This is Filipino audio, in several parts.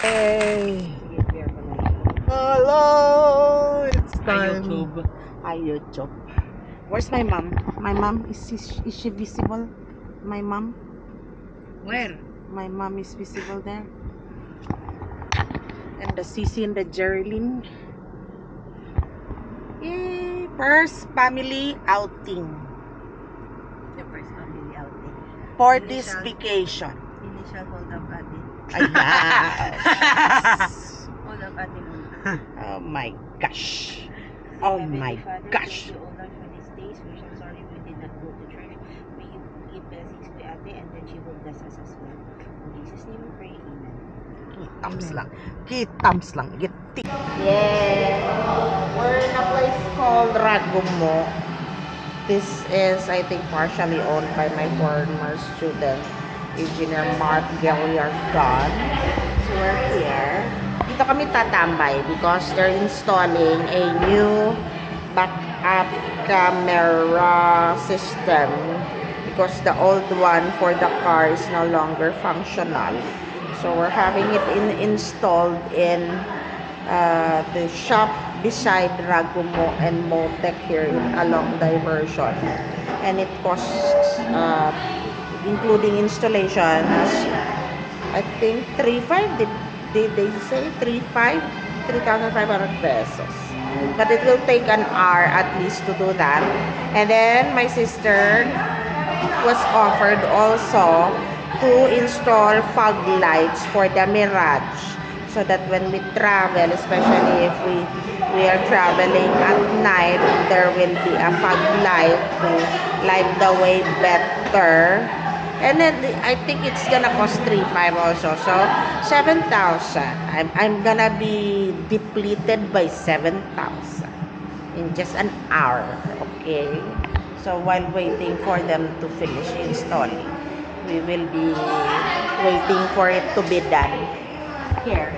Hey! Hello! It's time. YouTube. Hi, YouTube. Where's my mom? My mom, is she visible? My mom? Where? My mom is visible there. And the Sissy and the Geraldine. Yay! First family outing The first family outing. for this vacation. Initial hold up atin. Ayan. Hold up atin. Oh my gosh. Oh my gosh. Thank you, O Lord, for these days. We are sorry we did not go to church. May you give blessings to ate and then she will bless us as well. In Jesus' name we pray. Amen. Kitams lang. Kitams lang. Giti. Yeah. We're in a place called Ragumo. This is, I think, partially owned by my former student, Engineer Mark Gallardo. So we're here. Dito kami tatambay because they're installing a new backup camera system because the old one for the car is no longer functional. So we're having it installed in the shop beside Ragumo and Motec here along Diversion, and it costs including installation, I think 3,500. Did they say 3,500? 3,500 pesos. But it will take an hour at least to do that. And then my sister was offered also to install fog lights for the Mirage, so that when we travel, especially if we are traveling at night, there will be a fog light to light the way better. And then I think it's gonna cost 3,500 also. So 7,000. I'm gonna be depleted by 7,000 in just an hour. Okay. So while waiting for them to finish installing, we will be waiting for it to be done. Here,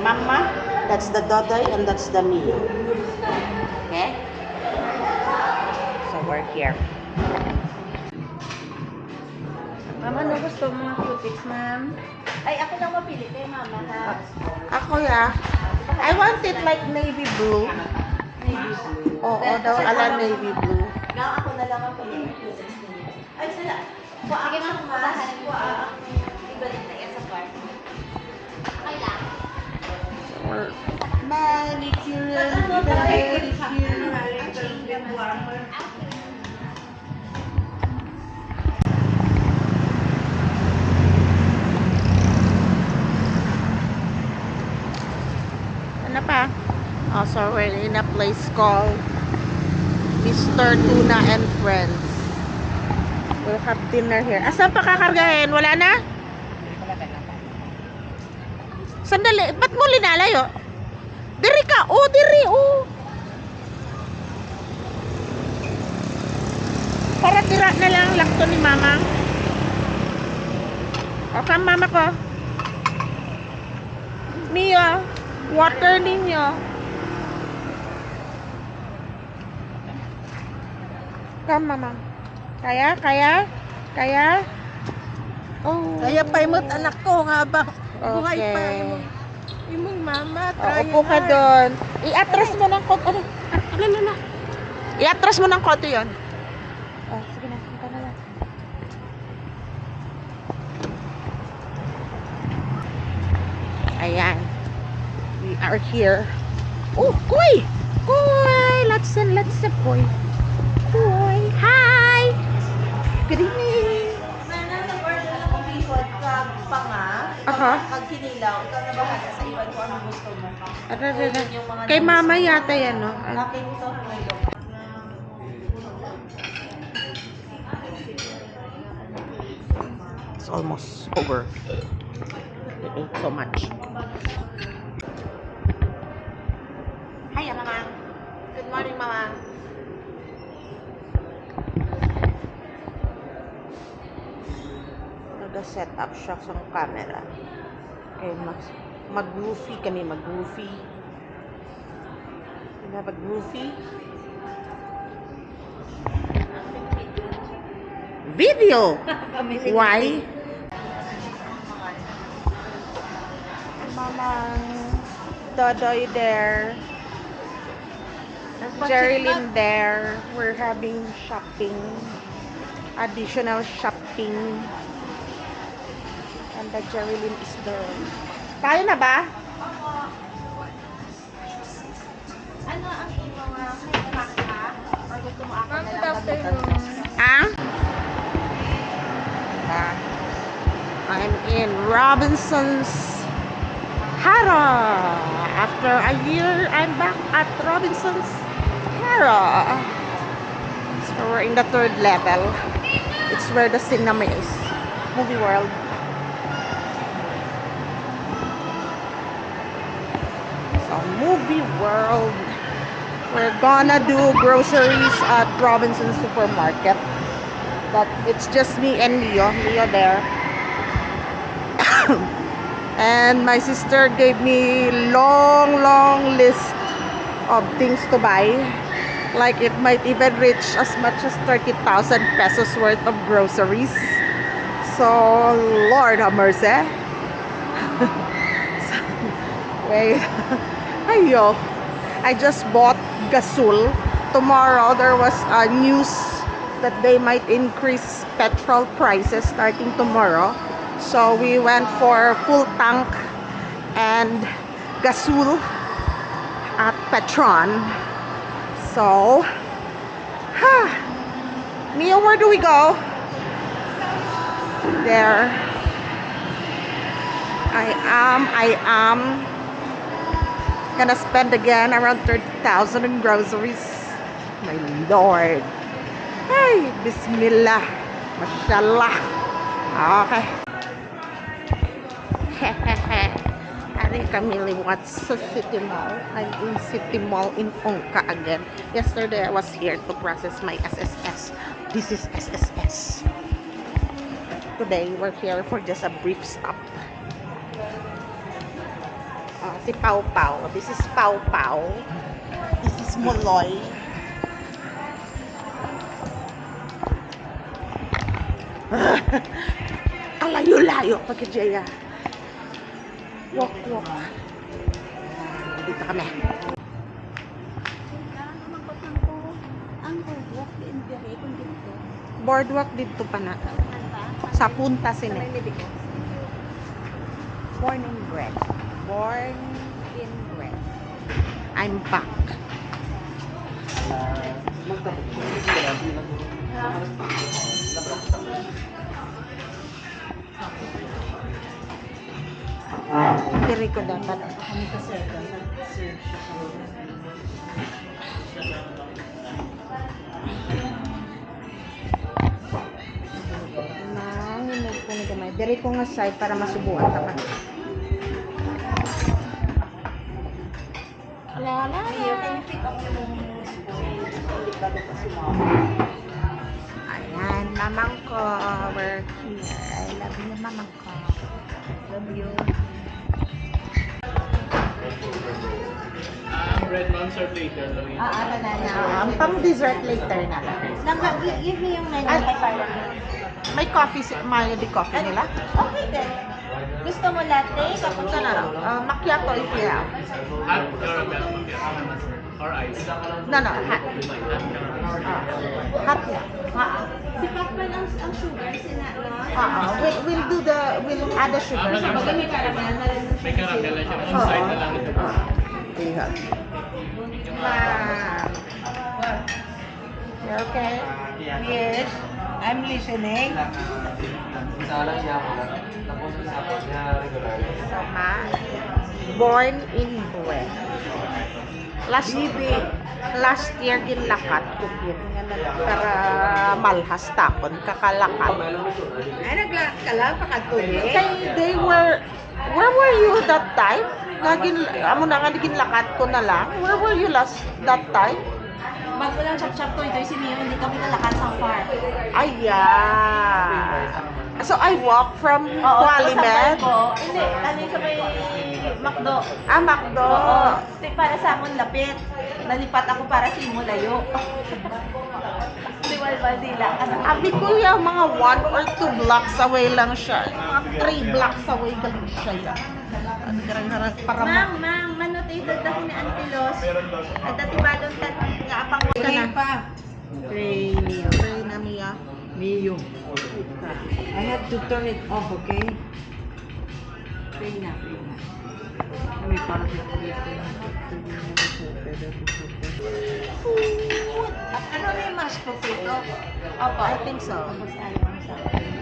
Mama, that's the Dodoy and that's the Mio. Okay? So we're here. Mama, ano gusto mga cupids, ma'am? Ay, ako lang mapili kay mama, ha? Ako ya. I want it like navy blue. Navy blue. Oo, daw ala navy blue. Now, ako na lang ang pili. Ay, sila. Sige, ma'am, matahan ko ang ibalik na yan sa bar. Okay lang. Or manicure and pedicure. Ano pa? Also, we're in a place called Mr. Tuna and Friends. We'll have dinner here. Asan pa kakargahin? Wala na? Sandali, ba't mo linalayo? Diri ka, oh, diri, oh. Para tira na lang lakto ni mama. O, kam mama ko. Mia, water ninyo. Kam mama. Kaya? Oh. Kaya pa imot anak ko nga ba? Buhay pa Okay. imong mama. Upo ka doon. I-atras mo ng konti. Ano? I-atras mo ng konti yun. Oh, sige na. Punta na lang. Ayan. We are here. Oh, Koy! Koy! Lots and lots of Koy. Koy! Hi! Good evening! Nag-order na ko bihod kag panga. Aha. Kag kinilaw. Ikaw na bahala sa iwan ko anong gusto mo. Kay mama yata yan, no? Akin ito. It's almost over. We ate so much. Hiya, Mama. Good morning, Mama. Nag-set up siya sa camera. Okay, mag-goofy kami, mag-goofy. We have a goofy video. Why? Mamang Dodoy there. Ang budget Jerilyn there. We're having shopping. Additional shopping. And the Jerilyn is there. Tayo na ba? Ano ang iyong kumaka? Or gusto mo ako na lang Ah? I'm in Robinson's Hara. After a year, I'm back at Robinson's Hara. So we're in the 3rd level. It's where the cinema is. Movie World. So Movie World. We're gonna do groceries at Robinson's Supermarket. But it's just me and Leo. Leo there. And my sister gave me long list of things to buy. Like it might even reach as much as 30,000 pesos worth of groceries. So, Lord have mercy. Wait. Ayo. I just bought gasol. Tomorrow there was a news that they might increase petrol prices starting tomorrow. So we went for full tank and gasol at Petron. So, Mia, where do we go? There. I am gonna spend again around 30,000 in groceries. My Lord. Hey, Bismillah. Mashallah. Okay. Ari Camille what's sa City Mall. I'm in City Mall in Ongka again. Yesterday I was here to process my SSS. This is SSS. Today we're here for just a brief stop. Si Pau Pau. This is Pau Pau. This is Moloy. Kalayo-layo pag Jaya. Walk. Dito kami. Ang boardwalk din dire kung dito. Boardwalk dito pa na. Sa punta sini. Born and bred. I'm back. Diri ko dapat. Nanginig ko ni gamay. Diri ko nga side para masubuan ta ka. Ala. Can you pick up yung Ayan, mamang ko. We're here. I love you, mamang ko. love you? Red concert later. Ano na. Ang pang dessert later na lang. Give me yung menu Ay. kay Parang. May coffee, may di coffee nila? Okay then. Gusto mo latte? Ito na lang. Macchiato if you have. Hot caramel macchiato. Or ice. No, hot. Hot lang. Si Pacman ang sugar, sinalo. We'll add the sugar. Pag may caramel, malamang May caramel na siya. One side na lang ito. Ihat. You okay? Yes, I'm listening. So, born in Buen. Last year ginlakat ko yun. Para malhas tapon, kakalakat. Ay, naglakas ka lang, pakatuloy. Where were you that time? Amo na nga ginlakat ko na lang. Where were you that time? Bago lang chap-chap to, ito si Mio, hindi kami nalakas sa farm. Ayan. So I walk from Qualimed. Hindi, ano yung sabay Macdo. Ah, Macdo. Oo. Para sa amon lapit. Nalipat ako para sa imo layo. Di Balbaldila. Abi ko yung mga 1 or 2 blocks away lang siya. Mga 3 blocks away galing siya yan. Ang garang-garang para Mang, manotated ako ni Auntie Los. At datibalon tat nga apang Ka na. pa. Pray na Mia. Mio. I have to turn it off, okay? Pray na. May parang ano na yung mashed potato? Opo. I think so. Tapos ayaw mo sa akin.